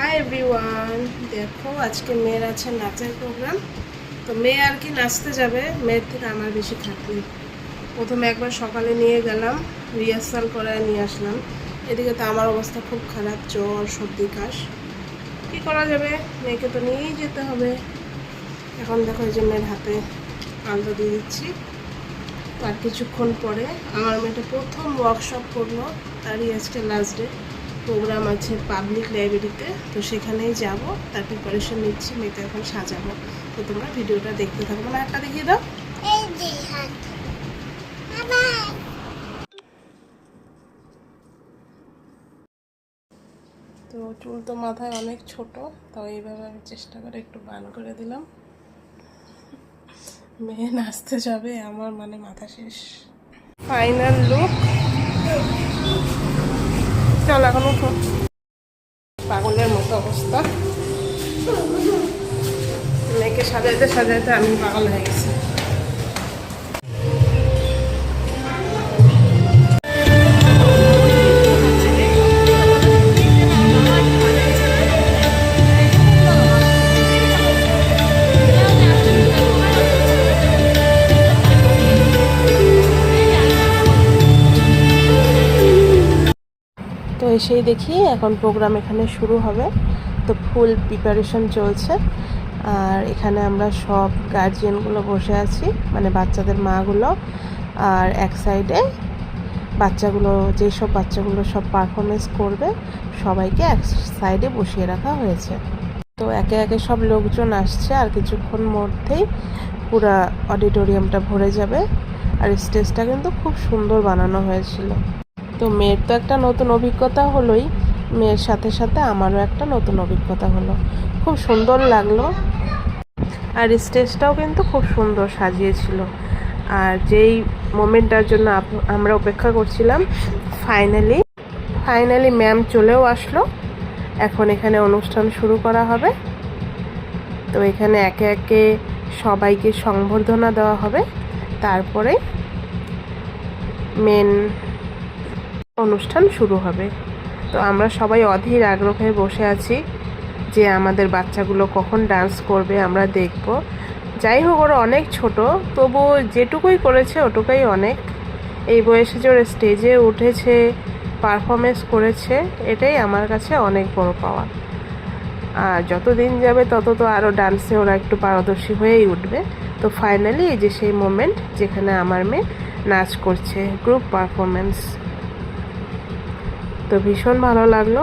Hi everyone, দেখো আজকে মেয়ের আছে নাচের প্রোগ্রাম। তো মেয়ে আর কি নাচতে যাবে, মেয়ের থেকে আমার বেশি খাটনি। প্রথমে একবার সকালে নিয়ে গেলাম, রিহার্সাল করায় নিয়ে আসলাম। এদিকে তো আমার অবস্থা খুব খারাপ, জ্বর সর্দি কাশ। কী করা যাবে, মেয়েকে তো নিয়েই যেতে হবে। এখন দেখো এই যে মেয়ের হাতে আলতা দিয়ে দিচ্ছি। আর কিছুক্ষণ পরে আমার মেয়েটা প্রথম ওয়ার্কশপ করলো, তারই আজকে লাস্ট ডে। প্রোগ্রাম আছে পাবলিক লাইব্রেরিতে, তো সেখানেই যাব, তার প্রিপারেশন নিচ্ছি, মেয়েকে এখন সাজাবো। তো তোমরা ভিডিওটা দেখতে থাকো। মানে হাতটা দেখিয়ে দাও। তো চুল তো মাথায় অনেক ছোট, তো এইভাবে আমি চেষ্টা করে একটু বান করে দিলাম। মেয়ে নাচতে যাবে, আমার মানে মাথা শেষ। Final look. চল এখন উঠো। পাগলের মতো অবস্থা, মেয়েকে সাজাইতে সাজাইতে আমি পাগল হয়ে গেছি। তো এসেই দেখি এখন প্রোগ্রাম এখানে শুরু হবে। তো ফুল প্রিপারেশন চলছে, আর এখানে আমরা সব গার্জিয়ানগুলো বসে আছি, মানে বাচ্চাদের মাগুলো। আর এক সাইডে বাচ্চাগুলো, যেসব বাচ্চাগুলো সব পারফরমেন্স করবে সবাইকে এক সাইডে বসিয়ে রাখা হয়েছে। তো একে একে সব লোকজন আসছে, আর কিছুক্ষণ মধ্যেই পুরা অডিটোরিয়ামটা ভরে যাবে। আর স্টেজটা কিন্তু খুব সুন্দর বানানো হয়েছিল। তো মেয়ের তো একটা নতুন অভিজ্ঞতা হলোই, মেয়ের সাথে সাথে আমারও একটা নতুন অভিজ্ঞতা হলো। খুব সুন্দর লাগলো, আর স্টেজটাও কিন্তু খুব সুন্দর সাজিয়েছিল। আর যেই মোমেন্টটার জন্য আমরা অপেক্ষা করছিলাম, ফাইনালি ম্যাম চলেও আসলো। এখন এখানে অনুষ্ঠান শুরু করা হবে। তো এখানে একে একে সবাইকে সংবর্ধনা দেওয়া হবে, তারপরে মেন অনুষ্ঠান শুরু হবে। তো আমরা সবাই অধীর আগ্রহে বসে আছি যে আমাদের বাচ্চাগুলো কখন ডান্স করবে, আমরা দেখব। যাই হোক, ওরা অনেক ছোট, তবু যেটুকুই করেছে ওটুকুই অনেক। এই বয়সে যে ওরা স্টেজে উঠেছে, পারফরমেন্স করেছে, এটাই আমার কাছে অনেক বড় পাওয়া। আর যত দিন যাবে তত তো আরও ডান্সে ওরা একটু পারদর্শী হয়েই উঠবে। তো ফাইনালি এই যে সেই মোমেন্ট যেখানে আমার মেয়ে নাচ করছে, গ্রুপ পারফরমেন্স। তো ভীষণ ভালো লাগলো।